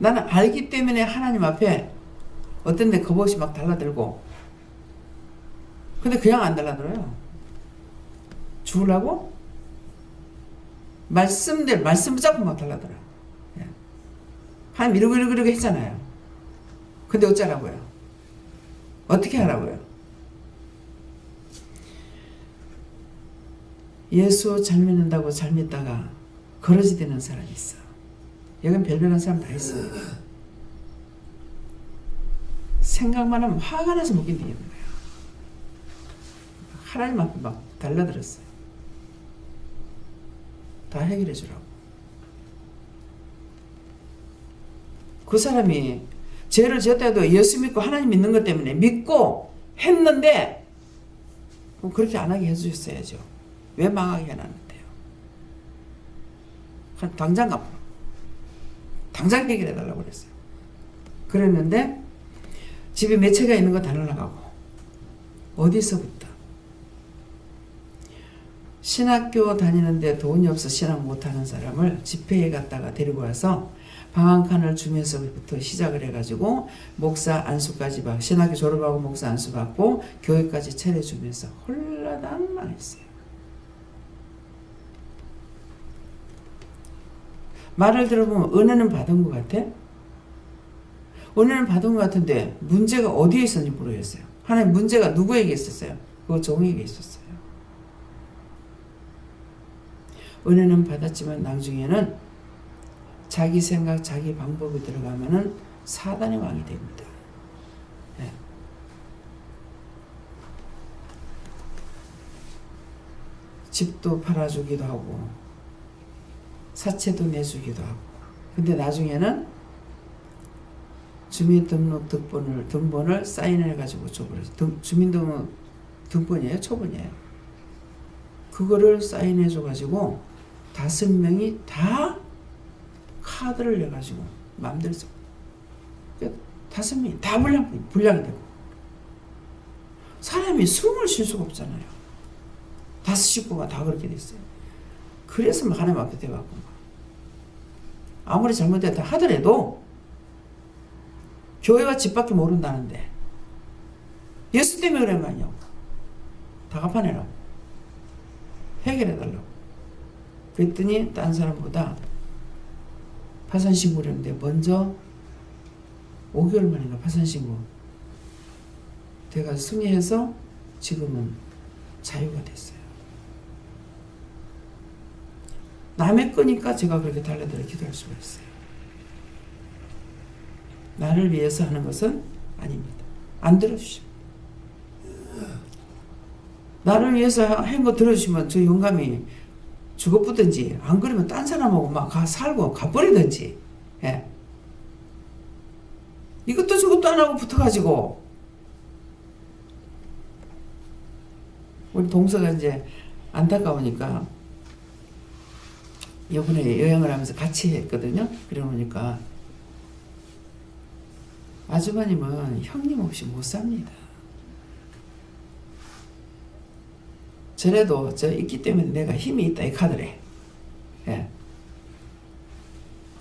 나는 알기 때문에 하나님 앞에 어떤 데 겁없이 막 달라들고, 근데 그냥 안 달라들어요. 죽으려고? 말씀 붙잡고 막 달라들어요. 예. 하나님 이러고 했잖아요. 근데 어쩌라고요? 어떻게 하라고요? 예수 잘 믿는다고 잘 믿다가 거러지 되는 사람이 있어. 여긴 별별한 사람 다 있어요. 생각만 하면 화가 나서 못 견디는 거야. 하나님 앞에 막 달라들었어요. 다 해결해 주라고. 그 사람이 죄를 지었다도 예수 믿고 하나님 믿는 것 때문에 믿고 했는데, 그럼 그렇게 안 하게 해주셨어야죠. 왜 망하게 해놨는데요? 당장 갚아. 당장 해결해 달라고 그랬어요. 그랬는데 집에 몇 채가 있는 거 다 날아가고, 어디서부터? 신학교 다니는데 돈이 없어 신학 못하는 사람을 집회에 갔다가 데리고 와서 방 한 칸을 주면서부터 시작을 해가지고 목사 안수까지 받고, 신학교 졸업하고 목사 안수 받고 교회까지 차려주면서 홀라당 망했어요. 말을 들어보면 은혜는 받은 것 같아? 은혜는 받은 것 같은데 문제가 어디에 있었는지 모르겠어요. 하나님 문제가 누구에게 있었어요? 그 종에게 있었어요. 은혜는 받았지만 나중에는 자기 생각, 자기 방법이 들어가면은 사단의 왕이 됩니다. 네. 집도 팔아주기도 하고 사채도 내주기도 하고, 근데 나중에는 주민등록 등본을 사인해가지고 줘버렸어요. 주민등록 등본이에요? 초본이에요? 그거를 사인해줘가지고 5명이 다 카드를 내가지고 마음대로 써. 5명이 다 불량이 되고, 사람이 숨을 쉴 수가 없잖아요. 5 식구가 다 그렇게 됐어요. 그래서 막 하나님 앞에 대갖고 아무리 잘못됐다 하더라도 교회와 집밖에 모른다는데 예수 때문에 그런 거 아니냐고. 다 갚아내라고. 해결해달라고. 그랬더니 딴 사람보다 파산신고를 했는데 먼저 5개월 만인가 파산신고 돼가지고 승리해서 지금은 자유가 됐어요. 남의 거니까 제가 그렇게 달라들어 기도할 수가 있어요. 나를 위해서 하는 것은 아닙니다. 안 들어주십니다. 나를 위해서 한 거 들어주시면 저 영감이 죽어붙든지, 안 그러면 딴 사람하고 막 살고 가버리든지. 예. 이것도 저것도 안 하고 붙어가지고, 우리 동서가 이제 안타까우니까 이번에 여행을 하면서 같이 했거든요. 그래 놓으니까 아주버님은 형님 없이 못 삽니다. 저래도 저 있기 때문에 내가 힘이 있다 이 카드래. 예.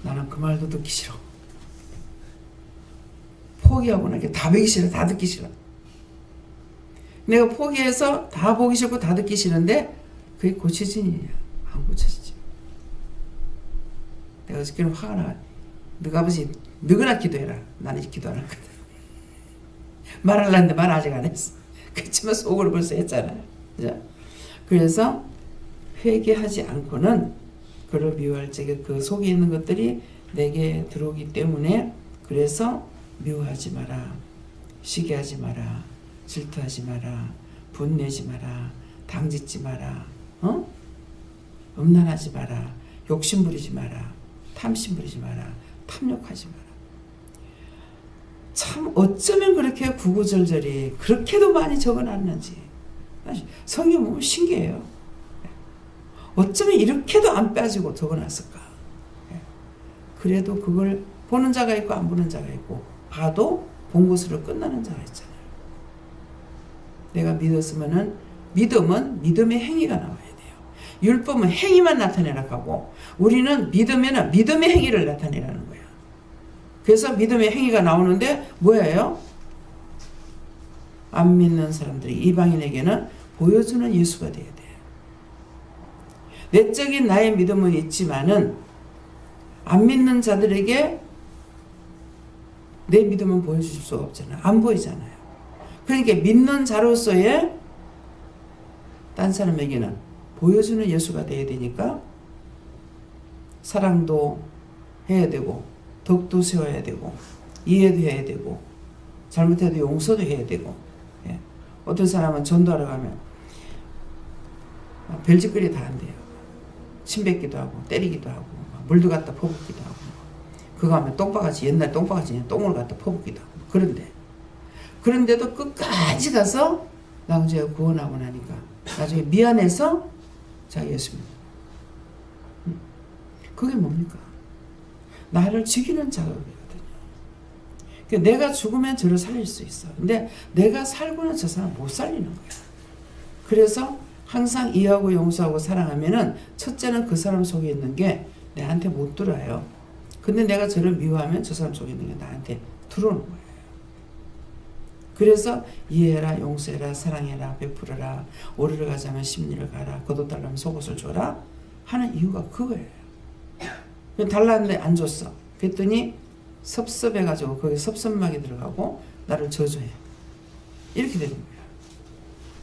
나는 그 말도 듣기 싫어. 포기하고 나게 다 보기 싫어. 다 듣기 싫어. 내가 포기해서 다 보기 싫고 다 듣기 싫은데 그게 고쳐지느냐? 안 고쳐지지. 내가 어저께는 화가 나. 너가 아버지 너거나 기도해라. 나는 기도 안 할 거다. 말하려는데 말 아직 안 했어. 그렇지만 속으로 벌써 했잖아요. 그죠? 그래서 회개하지 않고는 그를 미워할 적에 그 속에 있는 것들이 내게 들어오기 때문에, 그래서 미워하지 마라, 시기하지 마라, 질투하지 마라, 분내지 마라, 당짓지 마라, 음란하지 마라, 욕심 부리지 마라, 탐심 부리지 마라, 탐욕하지 마라. 참 어쩌면 그렇게 구구절절히 그렇게도 많이 적어놨는지 성경 보면 신기해요. 어쩌면 이렇게도 안 빠지고 적어놨을까. 그래도 그걸 보는 자가 있고 안 보는 자가 있고, 봐도 본 것으로 끝나는 자가 있잖아요. 내가 믿었으면은, 믿음은 믿음의 행위가 나와야 돼요. 율법은 행위만 나타내라고 하고, 우리는 믿으면은 믿음의 행위를 나타내라는 거야. 그래서 믿음의 행위가 나오는데 뭐예요? 안 믿는 사람들이 이방인에게는 보여주는 예수가 돼야 돼요. 내적인 나의 믿음은 있지만은 안 믿는 자들에게 내 믿음은 보여줄 수가 없잖아요. 안 보이잖아요. 그러니까 믿는 자로서의 딴 사람에게는 보여주는 예수가 돼야 되니까 사랑도 해야 되고 덕도 세워야 되고 이해도 해야 되고 잘못해도 용서도 해야 되고. 예. 어떤 사람은 전도하러 가면 별짓거리 다 한대요. 침 뱉기도 하고 때리기도 하고 물도 갖다 퍼붓기도 하고 그거 하면 똥바가지 옛날 똥바가지 똥을 갖다 퍼붓기도 하고 그런데도 끝까지 가서 나중에 구원하고 나니까 나중에 미안해서 자기 예수 믿어. 그게 뭡니까? 나를 죽이는 작업이거든요. 그러니까 내가 죽으면 저를 살릴 수 있어. 근데 내가 살고는 저 사람 못 살리는 거야. 그래서 항상 이해하고 용서하고 사랑하면은 첫째는 그 사람 속에 있는 게 내한테 못 들어요. 근데 내가 저를 미워하면 저 사람 속에 있는 게 나한테 들어오는 거예요. 그래서 이해해라, 용서해라, 사랑해라, 베풀어라, 오리를 가자면 십리를 가라, 겉옷달라면 속옷을 줘라 하는 이유가 그거예요. 달라는데 안 줬어. 그랬더니 섭섭해가지고 거기 섭섭막이 들어가고 나를 저주해. 이렇게 되는 거예요.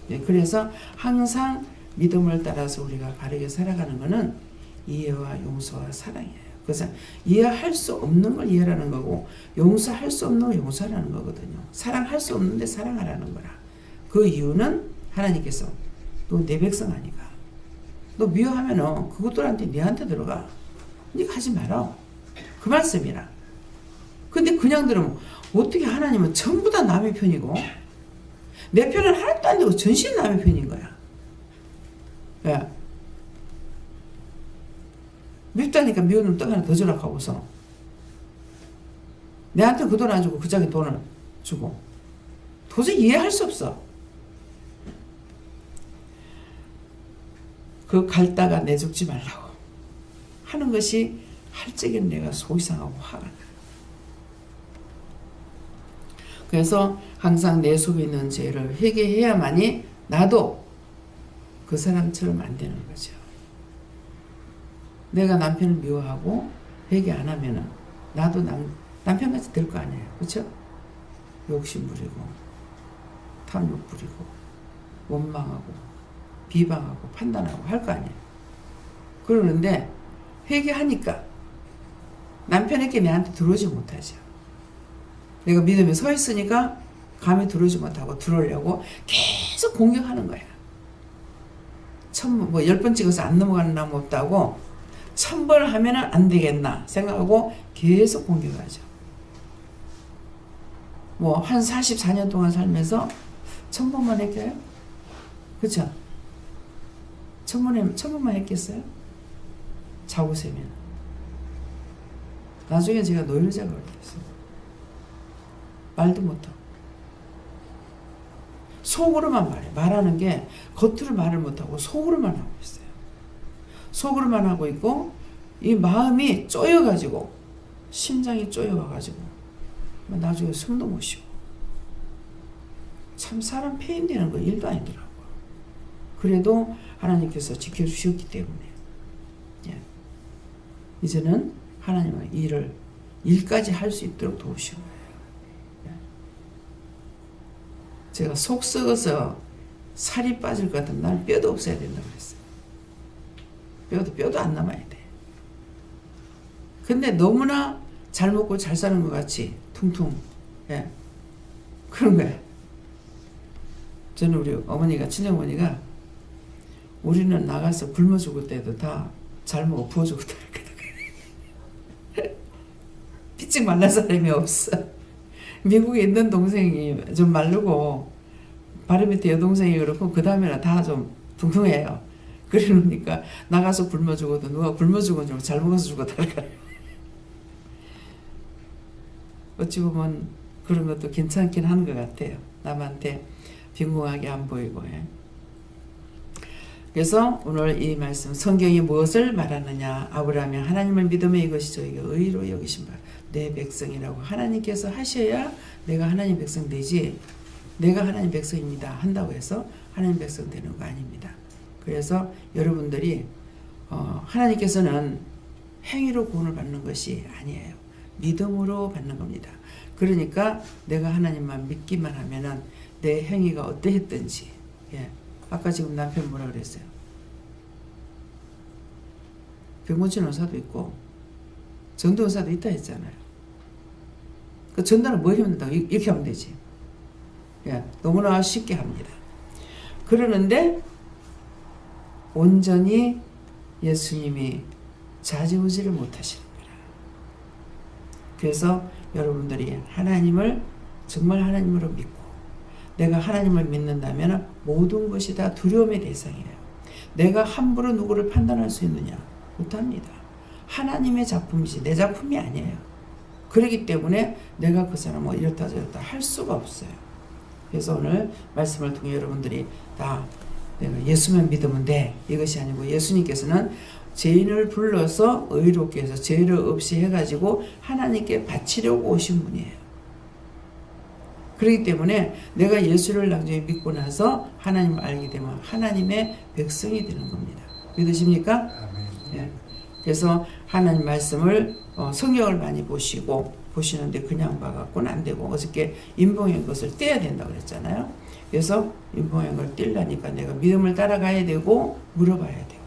네, 그래서 항상 믿음을 따라서 우리가 바르게 살아가는 것은 이해와 용서와 사랑이에요. 그래서 이해할 수 없는 걸 이해하라는 거고 용서할 수 없는 걸 용서하라는 거거든요. 사랑할 수 없는데 사랑하라는 거라. 그 이유는 하나님께서 너 내 백성 아니까. 너 미워하면은 그것들한테 너한테 들어가. 네가 하지 마라. 그 말씀이라. 근데 그냥 들으면 어떻게 하나님은 전부 다 남의 편이고 내 편은 하나도 안 되고 전신 남의 편인 거야. 왜? 밉다니까 미운 놈 떡 하나 더 주라 하고서 내한테 그 돈 안 주고 그 자기 돈을 주고 도저히 이해할 수 없어. 그 갈다가 내 죽지 말라고 하는 것이 할 적에는 내가 속이 상하고 화가 나. 그래서 항상 내 속에 있는 죄를 회개해야만이 나도 그 사람처럼 안 되는 거죠. 내가 남편을 미워하고 회개 안 하면은 나도 남편같이 될 거 아니에요. 그렇죠? 욕심 부리고 탐욕 부리고 원망하고 비방하고 판단하고 할 거 아니에요. 그러는데 회개하니까 남편에게 내한테 들어오지 못하죠. 내가 믿음에 서 있으니까 감히 들어오지 못하고 들어오려고 계속 공격하는 거야. 1000번 찍어서 안 넘어가는 나무 없다고 1000번 하면은 안 되겠나 생각하고 계속 공격하죠. 한 44년 동안 살면서 1000번만 했겠어요? 그쵸? 1000번만 했겠어요? 자고 세면. 나중에 제가 노혈자가 걸렸어요. 말도 못하고. 속으로만 말해. 말하는 게 겉으로 말을 못하고 속으로만 하고 있어요. 속으로만 하고 있고 이 마음이 쪼여가지고 심장이 쪼여와가지고 나중에 숨도 못 쉬고 참 사람 폐인되는 거 일도 아니더라고요. 그래도 하나님께서 지켜주셨기 때문에 이제는 하나님은 일까지 할 수 있도록 도우신 거예요. 제가 속 썩어서 살이 빠질 것 같은 날 뼈도 없어야 된다고 했어요. 뼈도 안 남아야 돼. 근데 너무나 잘 먹고 잘 사는 것 같이 퉁퉁 그런 거예요. 저는 우리 어머니가 친정어머니가 우리는 나가서 굶어 죽을 때도 다 잘 먹어 부어 죽었다 피찍 말란 사람이 없어. 미국에 있는 동생이 좀 마르고 바로 밑에 여동생이 그렇고 그 다음에는 다 좀 둥둥해요. 그러니까 나가서 굶어 죽어도 누가 굶어 죽은 줄 잘 먹어서 죽었다 그래요. 어찌 보면 그런 것도 괜찮긴 한 것 같아요. 남한테 빈궁하게 안 보이고. 그래서 오늘 이 말씀 성경이 무엇을 말하느냐. 아브라함이 하나님을 믿음에 이것이 저에게 의로 여기신 바 내 백성이라고 하나님께서 하셔야 내가 하나님 백성 되지, 내가 하나님 백성입니다 한다고 해서 하나님 백성 되는 거 아닙니다. 그래서 여러분들이 하나님께서는 행위로 구원을 받는 것이 아니에요. 믿음으로 받는 겁니다. 그러니까 내가 하나님만 믿기만 하면은 내 행위가 어떠했든지, 예. 아까 지금 남편 뭐라 그랬어요? 병고친 의사도 있고 전도 의사도 있다 했잖아요. 그 전도는 뭐 하면 된다고? 이렇게 하면 되지. 예. 너무나 쉽게 합니다. 그러는데 온전히 예수님이 좌지우지를 못하시는 거라. 그래서 여러분들이 하나님을 정말 하나님으로 믿고 내가 하나님을 믿는다면 모든 것이 다 두려움의 대상이에요. 내가 함부로 누구를 판단할 수 있느냐? 못합니다. 하나님의 작품이지 내 작품이 아니에요. 그렇기 때문에 내가 그 사람을 이렇다 저렇다 할 수가 없어요. 그래서 오늘 말씀을 통해 여러분들이 다 내가 예수만 믿으면 돼 이것이 아니고 예수님께서는 죄인을 불러서 의롭게 해서 죄를 없이 해가지고 하나님께 바치려고 오신 분이에요. 그렇기 때문에 내가 예수를 나중에 믿고 나서 하나님을 알게 되면 하나님의 백성이 되는 겁니다. 믿으십니까? 예. 그래서 하나님 말씀을 성경을 많이 보시는데 그냥 봐갖고는 안 되고 어저께 인봉의 것을 떼야 된다고 그랬잖아요. 그래서 인봉의 걸 떼려니까 내가 믿음을 따라가야 되고 물어봐야 돼요.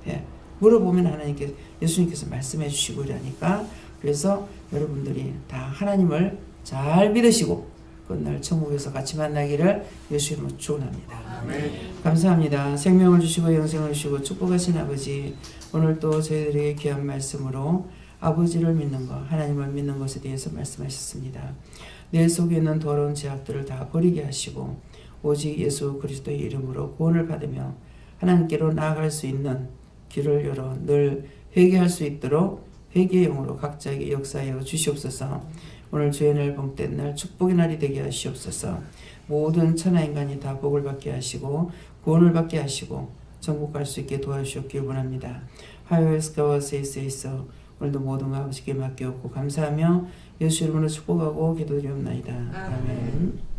예. 물어보면 하나님께 예수님께서 말씀해 주시고 이러니까 그래서 여러분들이 다 하나님을 잘 믿으시고 끝날 천국에서 같이 만나기를 예수 이름으로 축원합니다. 감사합니다. 생명을 주시고 영생을 주시고 축복하신 아버지, 오늘 또 저희들에게 귀한 말씀으로 아버지를 믿는 것, 하나님을 믿는 것에 대해서 말씀하셨습니다. 내 속에 있는 더러운 죄악들을 다 버리게 하시고 오직 예수 그리스도의 이름으로 구원을 받으며 하나님께로 나아갈 수 있는 길을 열어 늘 회개할 수 있도록 회개의 영으로 각자에게 역사하여 주시옵소서. 오늘 주의 날 복된 날 축복의 날이 되게 하시옵소서. 모든 천하인간이 다 복을 받게 하시고 구원을 받게 하시고 천국 갈 수 있게 도와주시옵길 원합니다. 하여에스카와 세이세이서 오늘도 모든 아버지께 맡기옵고 감사하며 예수 이름으로 축복하고 기도드리옵나이다. 아멘.